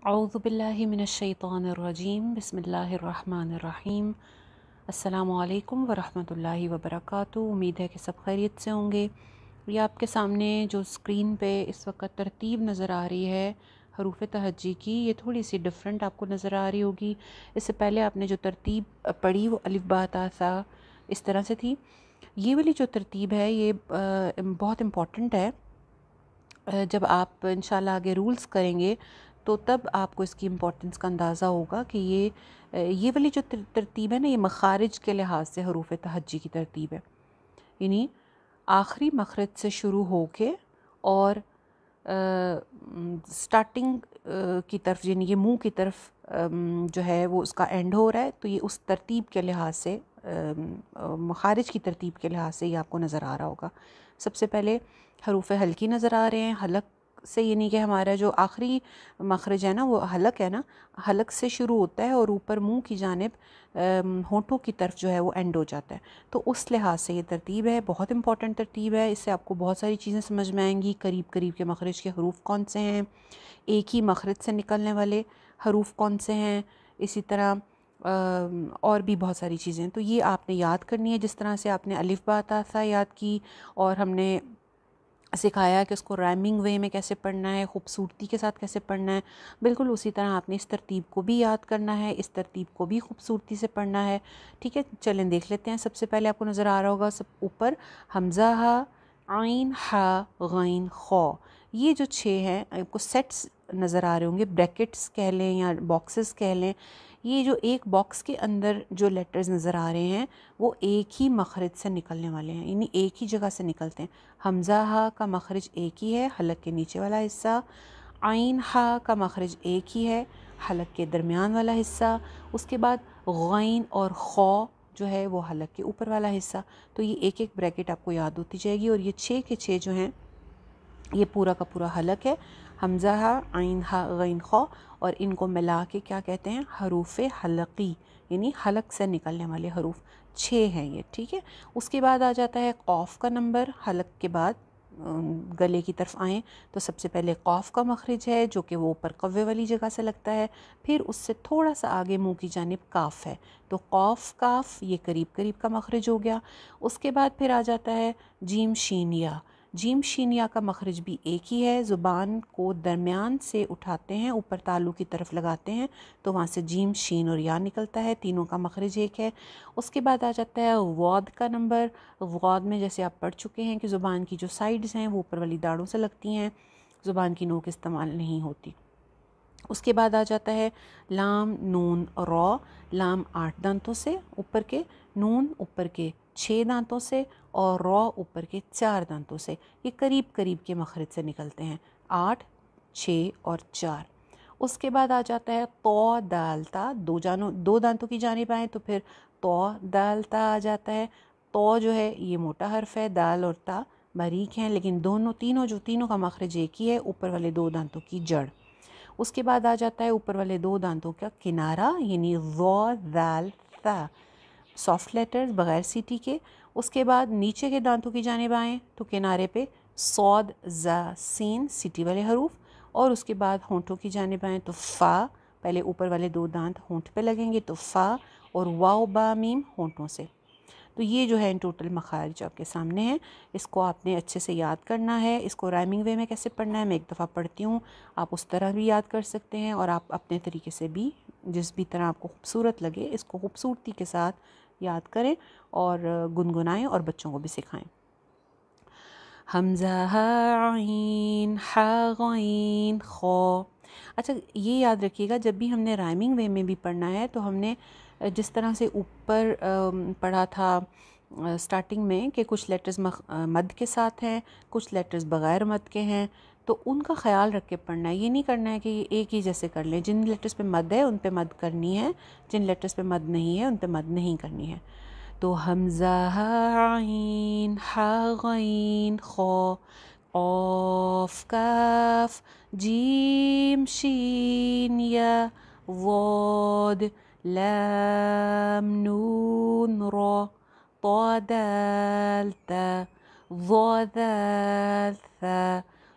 औज़ु बिल्लाहि मिनश्शैतानिर्रजीम बिस्मिल्लाहिर्रहमानिर्रहीम। अस्सलामु अलैकुम वरहमतुल्लाहि वबरकातुहू। उम्मीद है कि सब खैरियत से होंगे। ये आपके सामने जो स्क्रीन पे इस वक्त तरतीब नज़र आ रही है हरूफ तहज्जी की, ये थोड़ी सी डिफरेंट आपको नज़र आ रही होगी। इससे पहले आपने जो तरतीब पढ़ी वो अलिफ बा ता सा इस तरह से थी। ये वाली जो तरतीब है ये बहुत इम्पॉर्टेंट है। जब आप इंशाल्लाह आगे रूल्स करेंगे तो तब आपको इसकी इम्पोर्टेंस का अंदाज़ा होगा कि ये वाली जो तरतीब है ना, ये मखारिज के लिहाज से हरूफ तहज्जी की तरतीब है। यानी आखिरी मखरज से शुरू होके और स्टार्टिंग की तरफ, यानी ये मुंह की तरफ जो है वो उसका एंड हो रहा है, तो ये उस तरतीब के लिहाज से मखारिज की तरतीब के लिहाज से ये आपको नज़र आ रहा होगा। सबसे पहले हरूफ हल्की नज़र आ रहे हैं। हलक से यानी कि हमारा जो आखिरी मखरज है ना वो हलक है ना, हलक से शुरू होता है और ऊपर मुंह की जानिब होंठों की तरफ जो है वो एंड हो जाता है। तो उस लिहाज से ये तरतीब है, बहुत इंपॉर्टेंट तरतीब है। इससे आपको बहुत सारी चीज़ें समझ में आएंगी। करीब करीब के मखरज के हरूफ कौन से हैं, एक ही मखरज से निकलने वाले हरूफ कौन से हैं, इसी तरह और भी बहुत सारी चीज़ें। तो ये आपने याद करनी है, जिस तरह से आपने अलिफ बा ता सा याद की और हमने सिखाया कि उसको राइमिंग वे में कैसे पढ़ना है, ख़ूबसूरती के साथ कैसे पढ़ना है। बिल्कुल उसी तरह आपने इस तरतीब को भी याद करना है, इस तरतीब को भी ख़ूबसूरती से पढ़ना है। ठीक है, चलें देख लेते हैं। सबसे पहले आपको नज़र आ रहा होगा सब ऊपर हमज़ा हा, आइन हा, गैन खौ, ये जो छः हैं आपको सेट्स नज़र आ रहे होंगे, ब्रैकेट्स कह लें या बॉक्सेस कह लें। ये जो एक बॉक्स के अंदर जो लेटर्स नज़र आ रहे हैं वो एक ही मखरज से निकलने वाले हैं, यानी एक ही जगह से निकलते हैं। हमज़ा हा का मखरज एक ही है, हलक के नीचे वाला हिस्सा। आइन हा का मखरज एक ही है, हलक के दरमियान वाला हिस्सा। उसके बाद गैन और खौ जो है वो हलक के ऊपर वाला हिस्सा। तो ये एक एक ब्रैकेट आपको याद होती जाएगी और ये छः के छः जो हैं ये पूरा का पूरा हलक है। हमज़ा हा, आइन हा, गैन खौ, और इनको मिला के क्या कहते हैं, हरूफ हलकी, यानी हलक से निकलने वाले हरूफ छः हैं ये। ठीक है, उसके बाद आ जाता है कौफ का नंबर। हलक के बाद गले की तरफ आएँ तो सबसे पहले कौफ का मखरज है जो कि वो ऊपर कव्वे वाली जगह से लगता है। फिर उससे थोड़ा सा आगे मुंह की जानिब काफ है, तो कौफ काफ ये करीब करीब का मखरज हो गया। उसके बाद फिर आ जाता है जीम शीन या। जीम शीन या का मखरज भी एक ही है, ज़ुबान को दरमियान से उठाते हैं, ऊपर तालू की तरफ लगाते हैं तो वहाँ से जीम शीन और या निकलता है, तीनों का मखरज एक है। उसके बाद आ जाता है वॉद का नंबर। वॉद में जैसे आप पढ़ चुके हैं कि ज़ुबान की जो साइड्स हैं वो ऊपर वाली दाढ़ों से लगती हैं, ज़ुबान की नोक इस्तेमाल नहीं होती। उसके बाद आ जाता है लाम नून रॉ। लाम 8 दांतों से ऊपर के, नून ऊपर के 6 दांतों से और रॉ ऊपर के 4 दांतों से। ये करीब करीब के मखरज से निकलते हैं, 8, 6 और 4। उसके बाद आ जाता है तो दालता, दो दांतों की जानिब आए तो फिर तो दालता आ जाता है। तो जो है ये मोटा हर्फ है, दाल और ता बारीक हैं, लेकिन तीनों का मखरज एक ही है, ऊपर वाले 2 दांतों की जड़। उसके बाद आ जाता है ऊपर वाले 2 दांतों का किनारा, यानी ज़ो ज़ाल ता, सॉफ्ट लेटर्स बग़ैर सीटी के। उसके बाद नीचे के दांतों की जानिब आएँ तो किनारे पे सौद ज़ा सीन सीटी वाले हरूफ। और उसके बाद होंठों की जानिब आएँ तो फ़ा, पहले ऊपर वाले 2 दांत होंठ पे लगेंगे तो फ़ा, और वाव बा मीम होंठों से। तो ये जो है इन टोटल मखारिज आपके सामने हैं, इसको आपने अच्छे से याद करना है। इसको राइमिंग वे में कैसे पढ़ना है मैं एक दफ़ा पढ़ती हूँ, आप उस तरह भी याद कर सकते हैं और आप अपने तरीके से भी, जिस भी तरह आपको खूबसूरत लगे इसको खूबसूरती के साथ याद करें और गुनगुनाएं और बच्चों को भी सिखाएं। हमज़ा हा, आइन हा, गैन खौ। अच्छा ये याद रखिएगा, जब भी हमने राइमिंग वे में भी पढ़ना है तो हमने जिस तरह से ऊपर पढ़ा था स्टार्टिंग में कि कुछ लेटर्स मद के साथ हैं, कुछ लेटर्स बग़ैर मद के हैं, तो उनका ख़्याल रख के पढ़ना है। ये नहीं करना है कि एक ही जैसे कर लें, जिन लेटर्स पे मद है उन पे मद करनी है, जिन लेटर्स पे मद नहीं है उन पे मद नहीं करनी है। तो हमज़ा हा, आइन हा, गैन खौ, क़ाफ काफ, जीम शीन या, ज़ाद लाम नून रॉ, तो दाल ता, ज़ो दाल सा,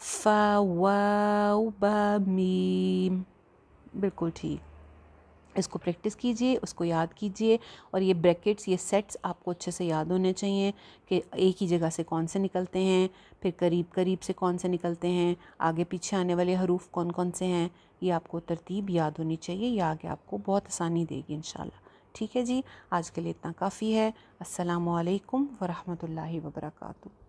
फ़ा वाव बा मीम। बिल्कुल ठीक। इसको प्रैक्टिस कीजिए, उसको याद कीजिए, और ये ब्रैकेट्स, ये सेट्स आपको अच्छे से याद होने चाहिए कि एक ही जगह से कौन से निकलते हैं, फिर करीब करीब से कौन से निकलते हैं, आगे पीछे आने वाले हरूफ कौन कौन से हैं। ये आपको तरतीब याद होनी चाहिए, ये आगे आपको बहुत आसानी देगी इंशाल्लाह। ठीक है जी, आज के लिए इतना काफ़ी है। अस्सलामु अलैकुम वरहमतुल्लाहि वबरकातुहू।